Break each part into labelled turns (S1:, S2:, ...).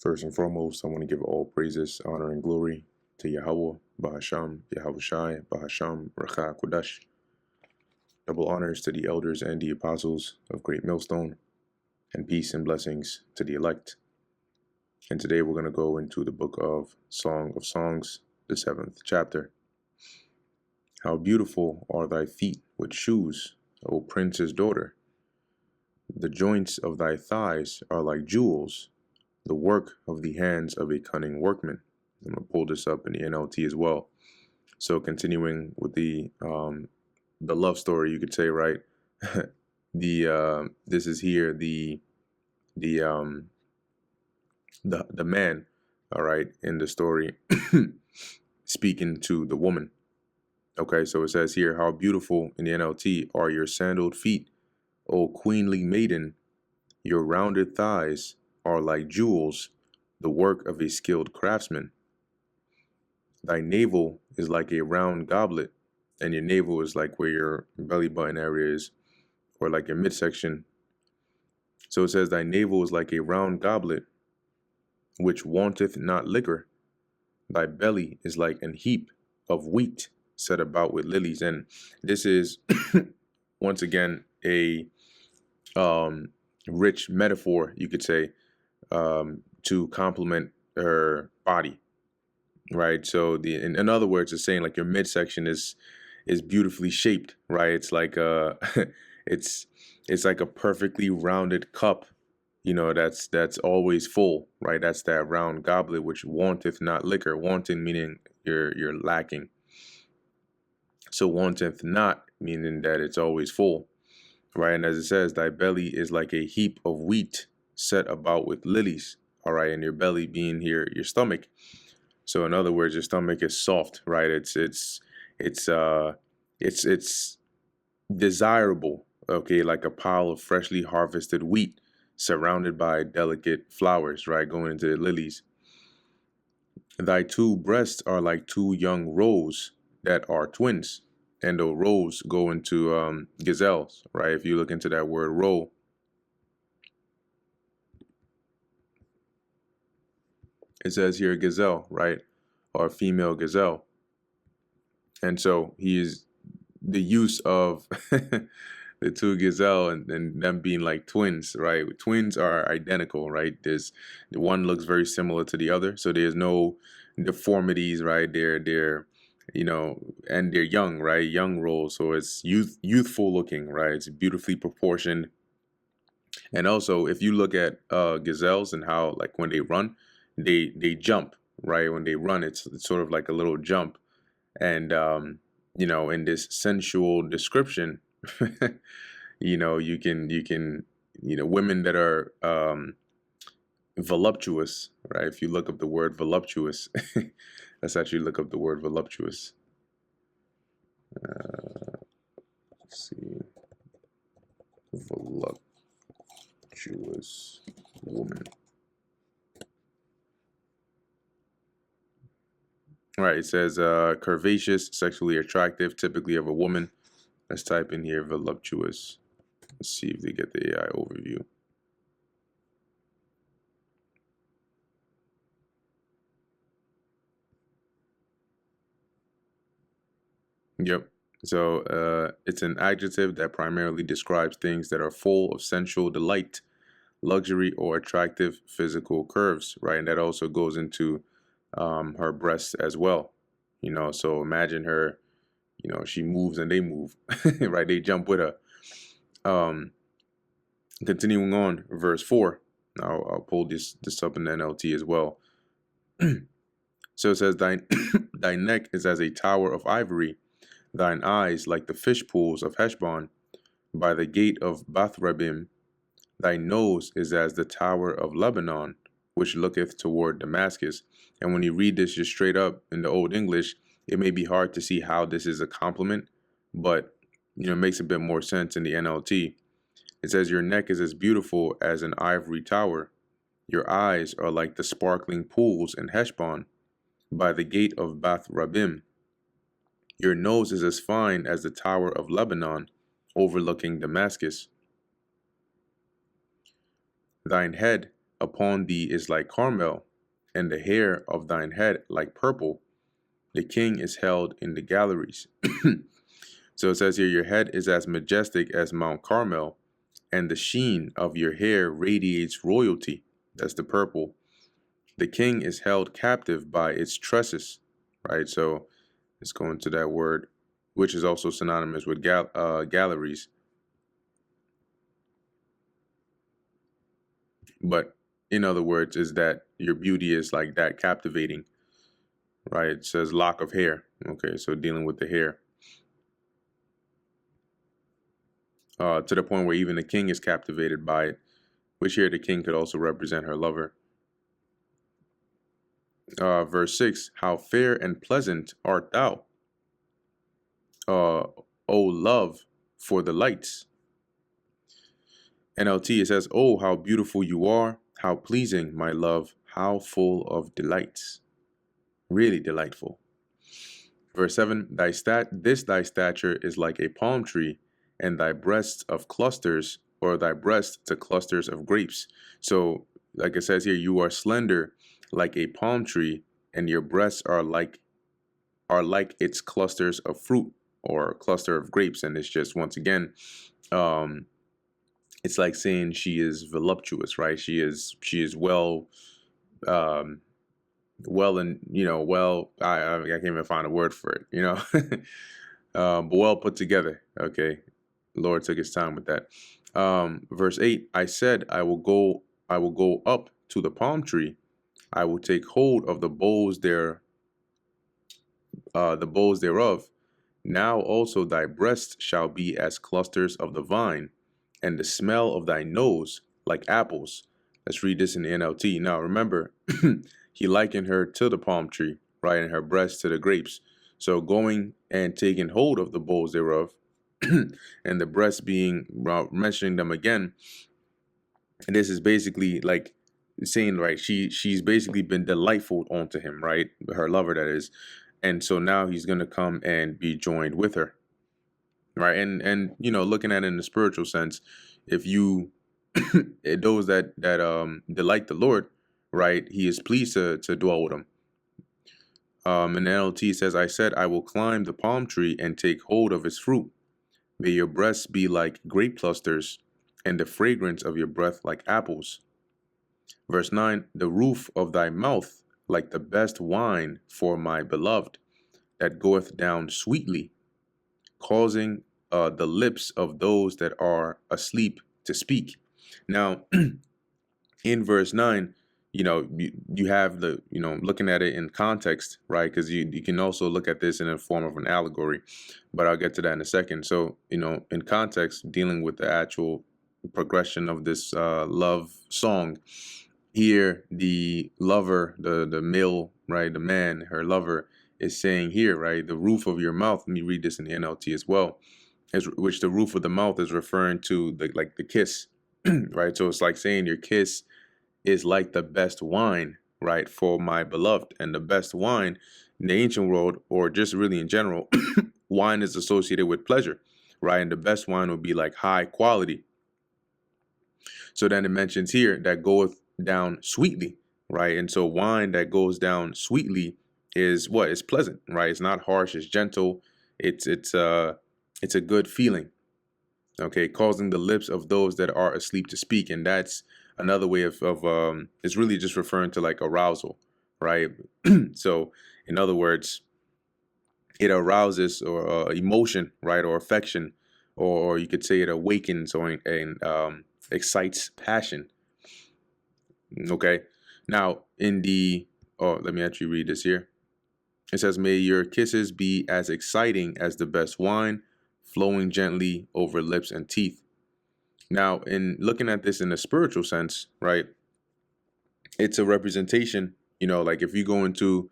S1: First and foremost, I want to give all praises, honor, and glory to Yahweh, Bahasham, Yahushai, Bahasham, Racha Kodash. Double honors to the elders and the apostles of Great Millstone, and peace and blessings to the elect. And today we're going to go into the book of Song of Songs, the 7th chapter. How beautiful are thy feet with shoes, O prince's daughter! The joints of thy thighs are like jewels, the work of the hands of a cunning workman. I'm going to pull this up in the NLT as well. So continuing with the love story, you could say, right? This is here the man, all right, in the story speaking to the woman. Okay, so it says here, how beautiful in the NLT are your sandaled feet, O queenly maiden! Your rounded thighs are like jewels, the work of a skilled craftsman. Thy navel is like a round goblet, and your navel is like where your belly button area is, or like your midsection. So it says, thy navel is like a round goblet, which wanteth not liquor. Thy belly is like an heap of wheat set about with lilies. And this is, once again, a rich metaphor, you could say, to complement her body, right? So in other words, it's saying like your midsection is beautifully shaped, right? It's like it's like a perfectly rounded cup, that's always full, right? That's that round goblet which wanteth not liquor. Wanting meaning you're lacking. So wanteth not meaning that it's always full. Right, and as it says, thy belly is like a heap of wheat set about with lilies. All right, and your belly being here, your stomach. So in other words, your stomach is soft, right? It's desirable. Okay, like a pile of freshly harvested wheat, surrounded by delicate flowers, right? Going into the lilies. Thy two breasts are like two young roes that are twins. And the roes go into gazelles, right? If you look into that word roe, it says here gazelle, right? Or female gazelle. And so he is the use of the two gazelle and them being like twins, right? Twins are identical, right? There's the one looks very similar to the other, so there's no deformities, right? They're and they're young, right? Young roles, so it's youthful looking, right? It's beautifully proportioned. And also, if you look at gazelles and how like when they run, they jump, right? When they run, it's sort of like a little jump, and in this sensual description, you can women that are voluptuous, right? If you look up the word voluptuous, let's actually look up the word voluptuous. Let's see, voluptuous woman. All right, it says curvaceous, sexually attractive, typically of a woman. Let's type in here voluptuous. Let's see if they get the AI overview. Yep. So it's an adjective that primarily describes things that are full of sensual delight, luxury, or attractive physical curves, right? And that also goes into her breasts as well. So imagine her, she moves and they move, right? They jump with her. Continuing on, verse 4. Now I'll pull this up in the NLT as well. So it says, thy neck is as a tower of ivory, thine eyes like the fish pools of Heshbon, by the gate of Bathrabbim. Thy nose is as the tower of Lebanon, which looketh toward Damascus. And when you read this just straight up in the Old English, it may be hard to see how this is a compliment, but it makes a bit more sense in the NLT. It says, your neck is as beautiful as an ivory tower. Your eyes are like the sparkling pools in Heshbon, by the gate of Bathrabbim. Your nose is as fine as the tower of Lebanon, overlooking Damascus. Thine head upon thee is like Carmel, and the hair of thine head like purple. The king is held in the galleries. So it says here, your head is as majestic as Mount Carmel, and the sheen of your hair radiates royalty. That's the purple. The king is held captive by its tresses, right? So let's go into that word, which is also synonymous with galleries. But in other words, is that your beauty is like that captivating, right? It says lock of hair. Okay, so dealing with the hair. To the point where even the king is captivated by it, which here the king could also represent her lover. Verse 6, how fair and pleasant art thou, O love, for the lights. NLT, it says, oh, how beautiful you are, how pleasing, my love, how full of delights. Really delightful. Verse 7, this thy stature is like a palm tree, and thy breasts of clusters, or thy breasts to clusters of grapes. So, like it says here, you are slender like a palm tree, and your breasts are like its clusters of fruit or cluster of grapes. And it's just, once again, it's like saying she is voluptuous, right? She is well, and I can't even find a word for it, but well put together. Okay, Lord took his time with that. Verse 8, I said, I will go up to the palm tree, I will take hold of the boughs thereof. Now also thy breasts shall be as clusters of the vine, and the smell of thy nose like apples. Let's read this in the NLT. Now remember, he likened her to the palm tree, right, and her breasts to the grapes. So going and taking hold of the boughs thereof, and the breasts being, mentioning them again. And this is basically like saying, right, she's basically been delightful onto him, right, her lover, that is. And so now he's going to come and be joined with her, right? And looking at it in the spiritual sense, if you those that delight the Lord, right, he is pleased to dwell with them. And the NLT says, I said, I will climb the palm tree and take hold of its fruit. May your breasts be like grape clusters, and the fragrance of your breath like apples. Verse 9, the roof of thy mouth like the best wine for my beloved, that goeth down sweetly, causing the lips of those that are asleep to speak. Now, in verse 9, you have the, looking at it in context, right? Because you can also look at this in a form of an allegory, but I'll get to that in a second. So, in context, dealing with the actual progression of this love song, here the lover, the male, right, the man, her lover, is saying here, right, the roof of your mouth. Let me read this in the NLT as well, which the roof of the mouth is referring to the kiss, right? So it's like saying your kiss is like the best wine, right, for my beloved. And the best wine in the ancient world, or just really in general, wine is associated with pleasure, right? And the best wine would be like high quality. So then it mentions here that goeth down sweetly, right? And so wine that goes down sweetly is what? It's pleasant, right? It's not harsh, it's gentle, it's a good feeling. Okay, causing the lips of those that are asleep to speak. And that's another way of it's really just referring to like arousal, right? So in other words, it arouses or emotion, right, or affection, or you could say it awakens or excites passion. Okay, now in the let me actually read this here. It says, may your kisses be as exciting as the best wine, flowing gently over lips and teeth. Now, in looking at this in a spiritual sense, right, it's a representation, like if you go into,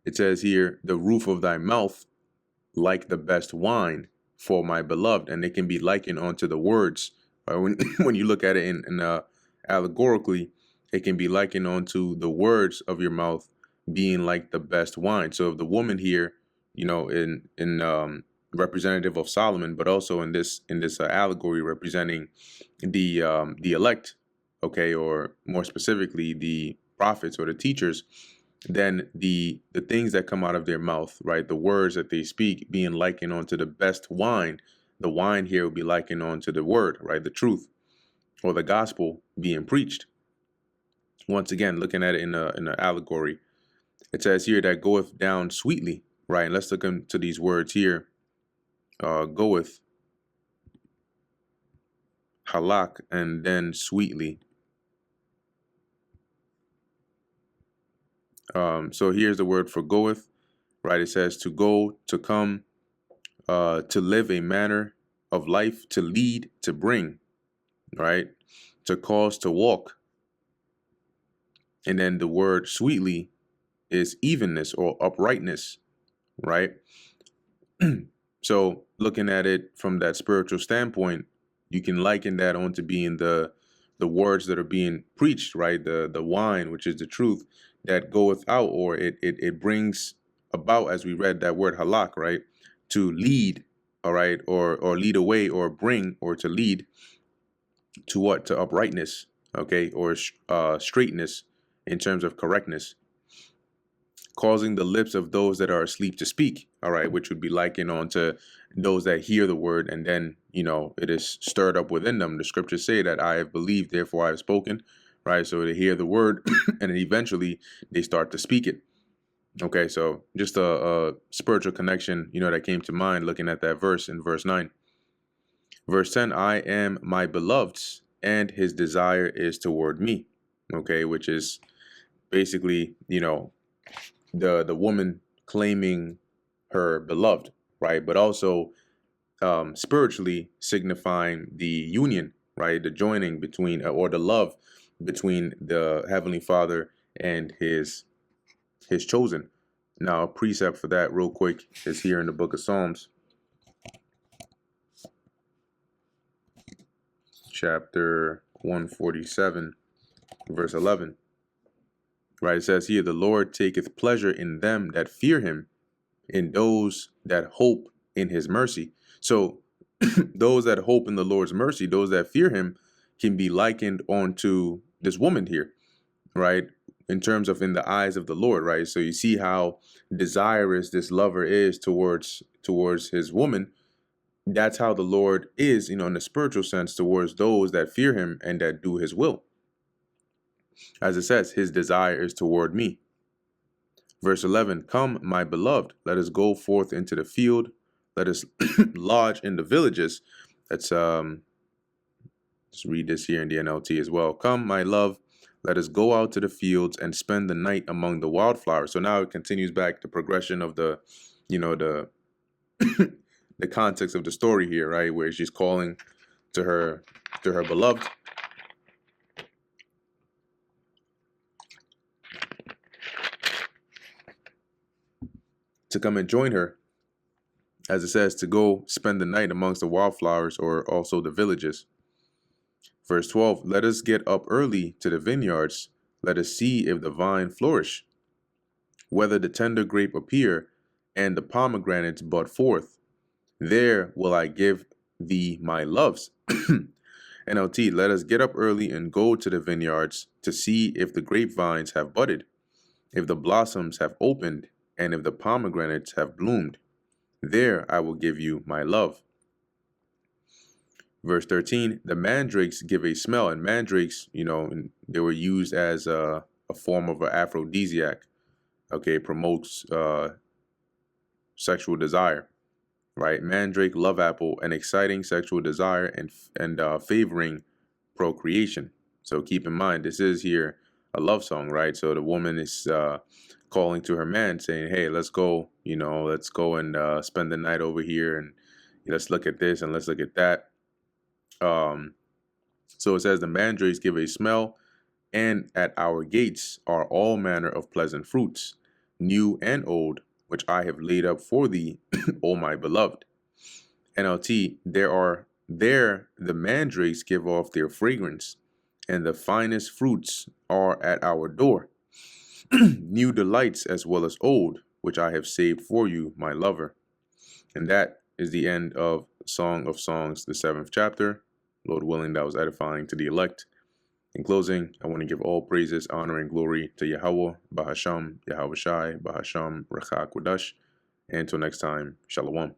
S1: it says here, the roof of thy mouth like the best wine for my beloved, and it can be likened onto the words. When you look at it in allegorically, it can be likened onto the words of your mouth being like the best wine. So if the woman here, in representative of Solomon, but also in this allegory representing the elect okay, or more specifically, the prophets or the teachers, then the things that come out of their mouth, right, the words that they speak, being likened onto the best wine. The wine here will be likened onto the word, right, the truth or the gospel being preached. Once again, looking at it in an allegory, it says here that goeth down sweetly, right? And let's look into these words here. Goeth, halak, and then sweetly. So here's the word for goeth, right? It says to go, to come, to live a manner of life, to lead, to bring, right? To cause, to walk. And then the word sweetly is evenness or uprightness, right? So looking at it from that spiritual standpoint, you can liken that onto being the words that are being preached, right? The wine, which is the truth that goeth out, or it brings about, as we read that word halak, right? To lead, all right, or lead away, or bring, or to lead to what? To uprightness, okay, or straightness in terms of correctness, causing the lips of those that are asleep to speak, all right, which would be likened on to those that hear the word and then, it is stirred up within them. The scriptures say that I have believed, therefore I have spoken, right? So they hear the word and then eventually they start to speak it. Okay, so just a spiritual connection, that came to mind looking at that verse in verse 9. Verse 10, I am my beloved's, and his desire is toward me. Okay, which is basically, the woman claiming her beloved, right? But also spiritually signifying the union, right? The joining between, or the love between the Heavenly Father and his chosen. Now, a precept for that real quick is here in the book of Psalms, chapter 147, verse 11. Right, it says here, the Lord taketh pleasure in them that fear him, in those that hope in his mercy. So those that hope in the Lord's mercy, those that fear him, can be likened onto this woman here, right? In terms of in the eyes of the Lord, right? So you see how desirous this lover is towards his woman. That's how the Lord is, in the spiritual sense, towards those that fear him and that do his will. As it says, his desire is toward me. Verse 11, come, my beloved, let us go forth into the field. Let us lodge in the villages. Let's read this here in the NLT as well. Come, my love, let us go out to the fields and spend the night among the wildflowers. So now it continues back the progression of the, the the context of the story here, right? Where she's calling to her beloved. To come and join her, as it says, to go spend the night amongst the wildflowers, or also the villages. Verse 12, let us get up early to the vineyards. Let us see if the vine flourish, whether the tender grape appear, and the pomegranates bud forth. There will I give thee my loves. NLT, let us get up early and go to the vineyards to see if the grapevines have budded, if the blossoms have opened, and if the pomegranates have bloomed. There I will give you my love. Verse 13, the mandrakes give a smell, and mandrakes, they were used as a form of an aphrodisiac. Okay, promotes sexual desire, right? Mandrake, love apple, an exciting sexual desire and favoring procreation. So keep in mind, this is here a love song, right? So the woman is calling to her man, saying, "Hey, let's go. Let's go and spend the night over here, and let's look at this and let's look at that." So it says, the mandrakes give a smell, and at our gates are all manner of pleasant fruits, new and old, which I have laid up for thee, O my beloved. NLT, there the mandrakes give off their fragrance, and the finest fruits are at our door, new delights as well as old, which I have saved for you, my lover. And that is the end of Song of Songs, the 7th chapter. Lord willing, that was edifying to the elect. In closing, I want to give all praises, honor, and glory to Yahweh, Bahasham, Yahweh Shai, Bahasham, Recha Kodash. And until next time, Shalom.